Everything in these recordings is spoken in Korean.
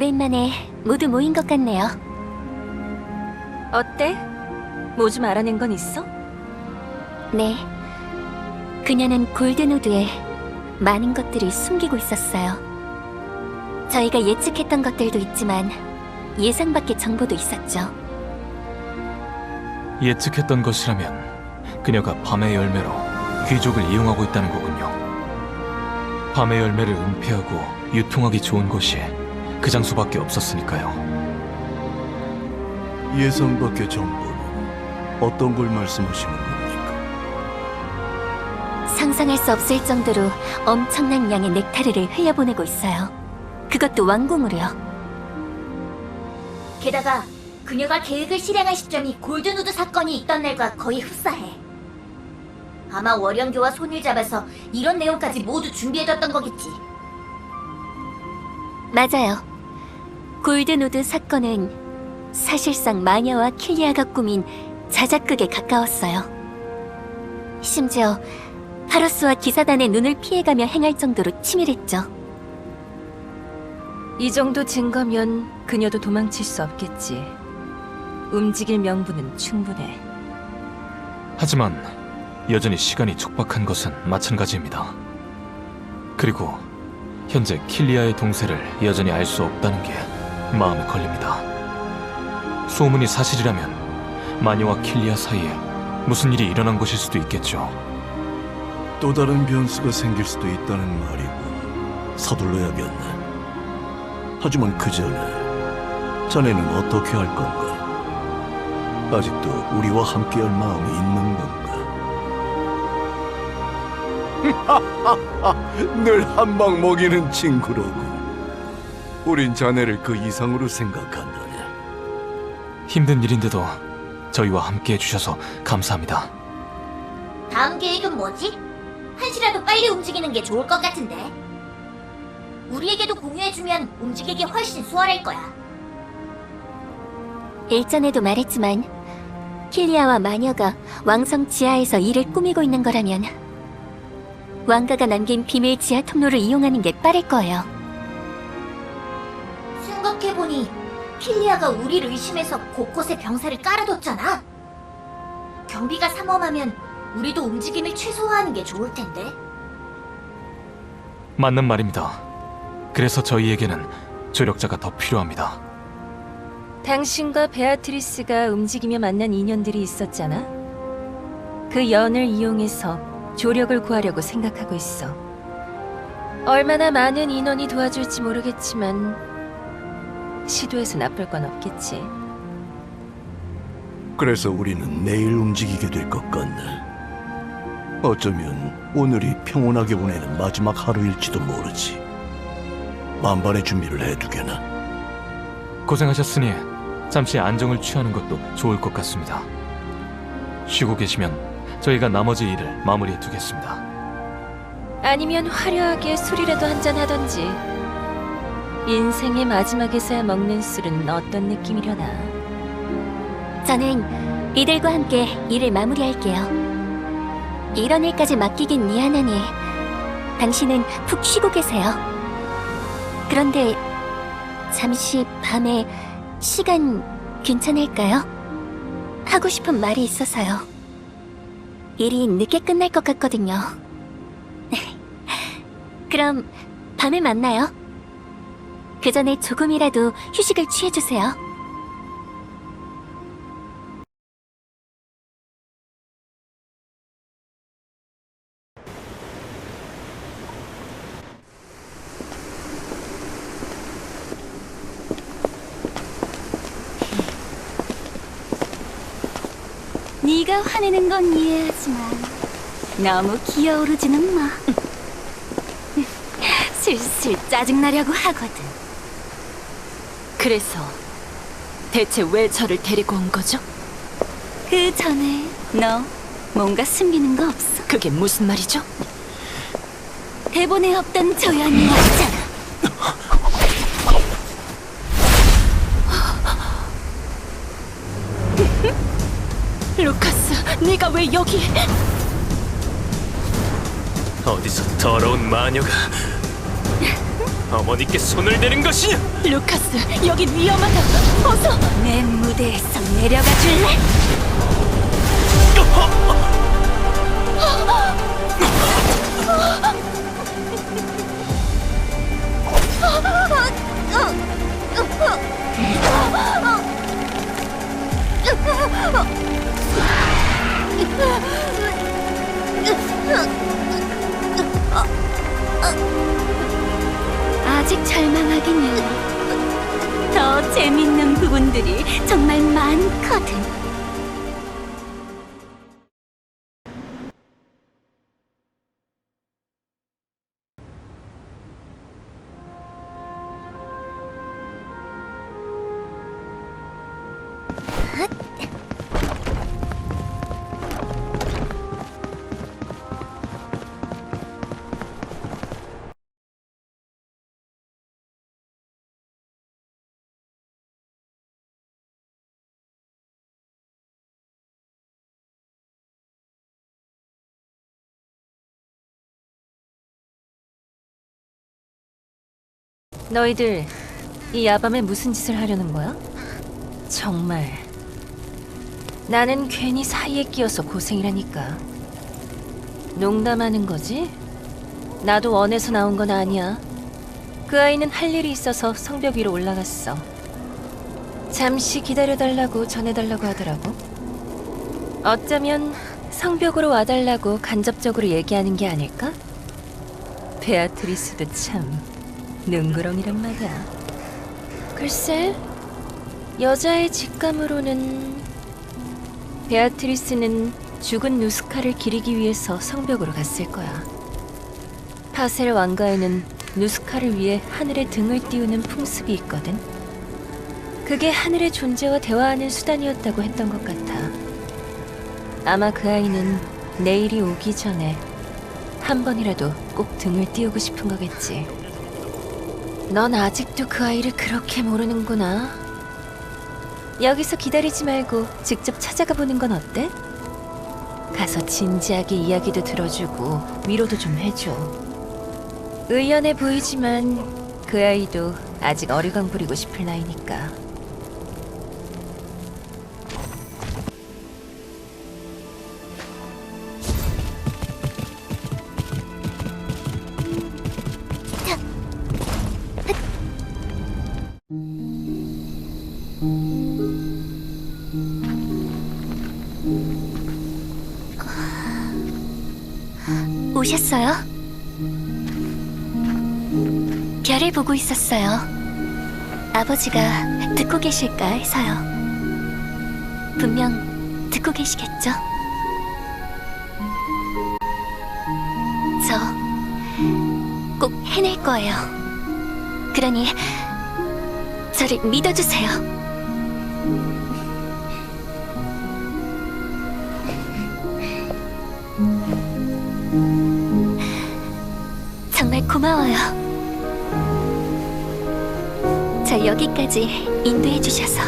오랜만에 모두 모인 것 같네요. 어때? 뭐 좀 알아낸 건 있어? 네. 그녀는 골든우드에 많은 것들을 숨기고 있었어요. 저희가 예측했던 것들도 있지만 예상 밖의 정보도 있었죠. 예측했던 것이라면 그녀가 밤의 열매로 귀족을 이용하고 있다는 거군요. 밤의 열매를 은폐하고 유통하기 좋은 곳이 그 장소밖에 없었으니까요. 예상 밖의 정보는 어떤 걸 말씀하시는 겁니까? 상상할 수 없을 정도로 엄청난 양의 넥타르를 흘려보내고 있어요. 그것도 왕궁으로요. 게다가 그녀가 계획을 실행할 시점이 골든우드 사건이 있던 날과 거의 흡사해. 아마 월영교와 손을 잡아서 이런 내용까지 모두 준비해뒀던 거겠지. 맞아요. 골든우드 사건은 사실상 마녀와 킬리아가 꾸민 자작극에 가까웠어요. 심지어 파로스와 기사단의 눈을 피해가며 행할 정도로 치밀했죠. 이 정도 증거면 그녀도 도망칠 수 없겠지. 움직일 명분은 충분해. 하지만 여전히 시간이 촉박한 것은 마찬가지입니다. 그리고 현재 킬리아의 동세를 여전히 알 수 없다는 게 마음에 걸립니다. 소문이 사실이라면 마녀와 킬리아 사이에 무슨 일이 일어난 것일 수도 있겠죠. 또 다른 변수가 생길 수도 있다는 말이고 서둘러야겠네. 하지만 그 전에 자네는 어떻게 할 건가? 아직도 우리와 함께할 마음이 있는 건가? 늘 한 방 먹이는 친구로군. 우린 자네를 그 이상으로 생각한다네. 힘든 일인데도 저희와 함께 해주셔서 감사합니다. 다음 계획은 뭐지? 한시라도 빨리 움직이는 게 좋을 것 같은데. 우리에게도 공유해주면 움직이기 훨씬 수월할 거야. 일전에도 말했지만 킬리아와 마녀가 왕성 지하에서 일을 꾸미고 있는 거라면 왕가가 남긴 비밀 지하 통로를 이용하는 게 빠를 거예요. 생각해보니 킬리아가 우리를 의심해서 곳곳에 병사를 깔아뒀잖아. 경비가 삼엄하면 우리도 움직임을 최소화하는 게 좋을 텐데. 맞는 말입니다. 그래서 저희에게는 조력자가 더 필요합니다. 당신과 베아트리스가 움직이며 만난 인연들이 있었잖아. 그 연을 이용해서 조력을 구하려고 생각하고 있어. 얼마나 많은 인원이 도와줄지 모르겠지만 시도해서 나쁠 건 없겠지. 그래서 우리는 내일 움직이게 될 것 같네. 어쩌면 오늘이 평온하게 보내는 마지막 하루일지도 모르지. 만반의 준비를 해두게나. 고생하셨으니 잠시 안정을 취하는 것도 좋을 것 같습니다. 쉬고 계시면 저희가 나머지 일을 마무리해 두겠습니다. 아니면 화려하게 술이라도 한잔 하던지. 인생의 마지막에서야 먹는 술은 어떤 느낌이려나. 저는 이들과 함께 일을 마무리할게요. 이런 일까지 맡기긴 미안하니 당신은 푹 쉬고 계세요. 그런데 잠시 밤에 시간 괜찮을까요? 하고 싶은 말이 있어서요. 일이 늦게 끝날 것 같거든요. 그럼 밤에 만나요. 그 전에 조금이라도 휴식을 취해주세요. 네가 화내는 건 이해하지만 너무 기어오르지는 마. 슬슬 짜증나려고 하거든. 그래서 대체 왜 저를 데리고 온 거죠? 그 전에 너 뭔가 숨기는 거 없어? 그게 무슨 말이죠? 대본에 없던 조연이 왔잖아. 루카스, 네가 왜 여기? 어디서 더러운 마녀가 어머니께 손을 대는 것이냐? 루카스, 여긴 위험하다. 어서 내 무대에서 내려가 줄래? 아직 절망하기는 더 재밌는 부분들이 정말 많거든. 너희들 이 야밤에 무슨 짓을 하려는 거야? 정말 나는 괜히 사이에 끼어서 고생이라니까. 농담하는 거지? 나도 원해서 나온 건 아니야. 그 아이는 할 일이 있어서 성벽 위로 올라갔어. 잠시 기다려달라고 전해달라고 하더라고. 어쩌면 성벽으로 와달라고 간접적으로 얘기하는 게 아닐까? 베아트리스도 참 능구렁이란 말이야. 글쎄, 여자의 직감으로는 베아트리스는 죽은 누스카를 기리기 위해서 성벽으로 갔을 거야. 파셀 왕가에는 누스카를 위해 하늘에 등을 띄우는 풍습이 있거든. 그게 하늘의 존재와 대화하는 수단이었다고 했던 것 같아. 아마 그 아이는 내일이 오기 전에 한 번이라도 꼭 등을 띄우고 싶은 거겠지. 넌 아직도 그 아이를 그렇게 모르는구나. 여기서 기다리지 말고 직접 찾아가 보는 건 어때? 가서 진지하게 이야기도 들어주고 위로도 좀 해줘. 의연해 보이지만 그 아이도 아직 어리광 부리고 싶을 나이니까. 오셨어요? 별을 보고 있었어요. 아버지가 듣고 계실까 해서요. 분명 듣고 계시겠죠? 저 꼭 해낼 거예요. 그러니 저를 믿어주세요. 정말 고마워요. 저 여기까지 인도해 주셔서.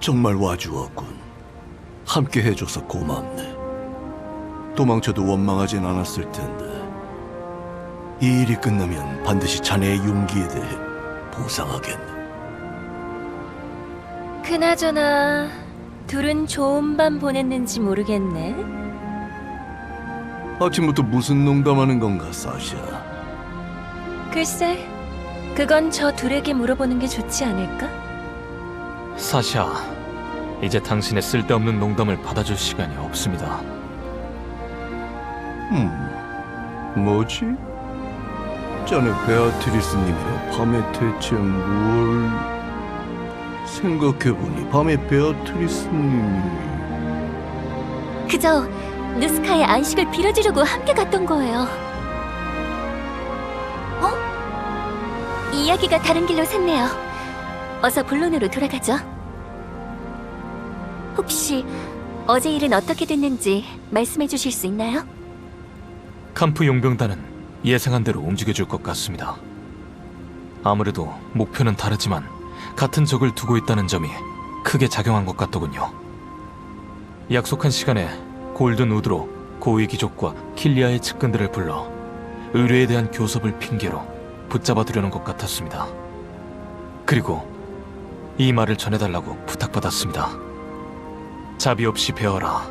정말 와주었군. 함께 해줘서 고맙네. 도망쳐도 원망하진 않았을 텐데. 이 일이 끝나면 반드시 자네의 용기에 대해 보상하겠네. 그나저나 둘은 좋은 밤 보냈는지 모르겠네. 아침부터 무슨 농담하는 건가, 사샤? 글쎄, 그건 저 둘에게 물어보는 게 좋지 않을까? 사샤, 이제 당신의 쓸데없는 농담을 받아줄 시간이 없습니다. 뭐지? 자네 베아트리스님이랑 밤에 대체 뭘... 생각해보니 밤에 베아트리스님이... 그저 누스카의 안식을 빌어주려고 함께 갔던 거예요. 이야기가 다른 길로 샜네요. 어서 본론으로 돌아가죠. 혹시 어제 일은 어떻게 됐는지 말씀해 주실 수 있나요? 캄프 용병단은 예상한 대로 움직여줄 것 같습니다. 아무래도 목표는 다르지만 같은 적을 두고 있다는 점이 크게 작용한 것 같더군요. 약속한 시간에 골든 우드로 고위 귀족과 킬리아의 측근들을 불러 의뢰에 대한 교섭을 핑계로 붙잡아두려는 것 같았습니다. 그리고 이 말을 전해달라고 부탁받았습니다. 자비 없이 배워라.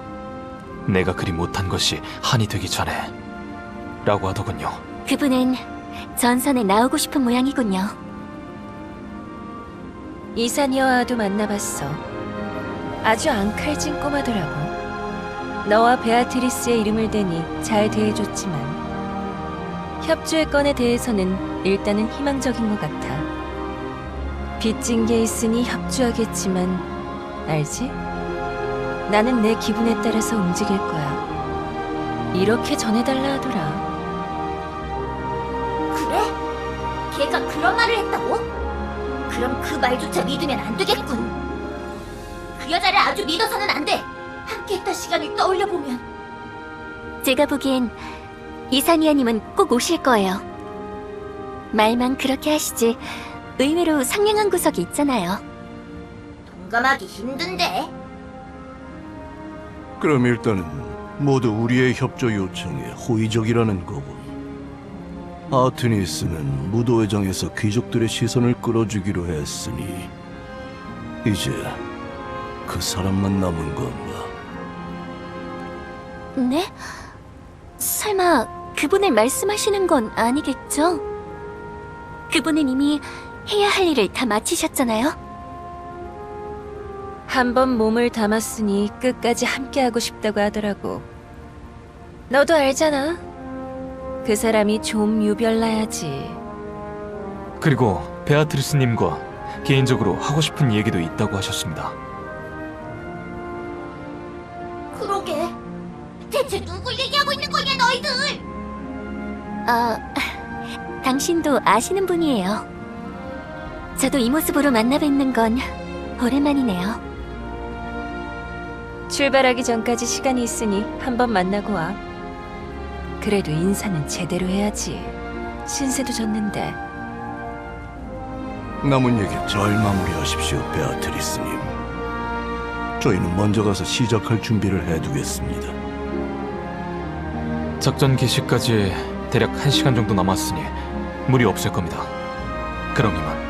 내가 그리 못한 것이 한이 되기 전에 라고 하더군요. 그분은 전선에 나오고 싶은 모양이군요. 이사니어와도 만나봤어. 아주 앙칼진 꼬마더라고. 너와 베아트리스의 이름을 대니 잘 대해줬지만 협조의 건에 대해서는 일단은 희망적인 것 같아. 빚진 게 있으니 협조하겠지만 알지? 나는 내 기분에 따라서 움직일 거야. 이렇게 전해달라 하더라. 그래? 걔가 그런 말을 했다고? 그럼 그 말조차 믿으면 안 되겠군. 그 여자를 아주 믿어서는 안 돼. 함께했던 시간을 떠올려보면. 제가 보기엔 이사니아님은 꼭 오실 거예요. 말만 그렇게 하시지 의외로 상냥한 구석이 있잖아요. 동감하기 힘든데. 그럼 일단은 모두 우리의 협조 요청에 호의적이라는 거군. 아트니스는 무도회장에서 귀족들의 시선을 끌어주기로 했으니 이제 그 사람만 남은 건가? 네? 설마 그분을 말씀하시는 건 아니겠죠? 그분은 이미 해야 할 일을 다 마치셨잖아요? 한 번 몸을 담았으니 끝까지 함께하고 싶다고 하더라고. 너도 알잖아. 그 사람이 좀 유별나야지. 그리고 베아트리스님과 개인적으로 하고 싶은 얘기도 있다고 하셨습니다. 그러게. 대체 누굴 얘기하고 있는 거냐, 너희들? 당신도 아시는 분이에요. 저도 이 모습으로 만나 뵙는 건 오랜만이네요. 출발하기 전까지 시간이 있으니 한번 만나고 와. 그래도 인사는 제대로 해야지. 신세도 졌는데. 남은 얘기 잘 마무리하십시오, 베아트리스님. 저희는 먼저 가서 시작할 준비를 해두겠습니다. 작전 개시까지 대략 1시간 정도 남았으니 무리 없을 겁니다. 그럼 이만.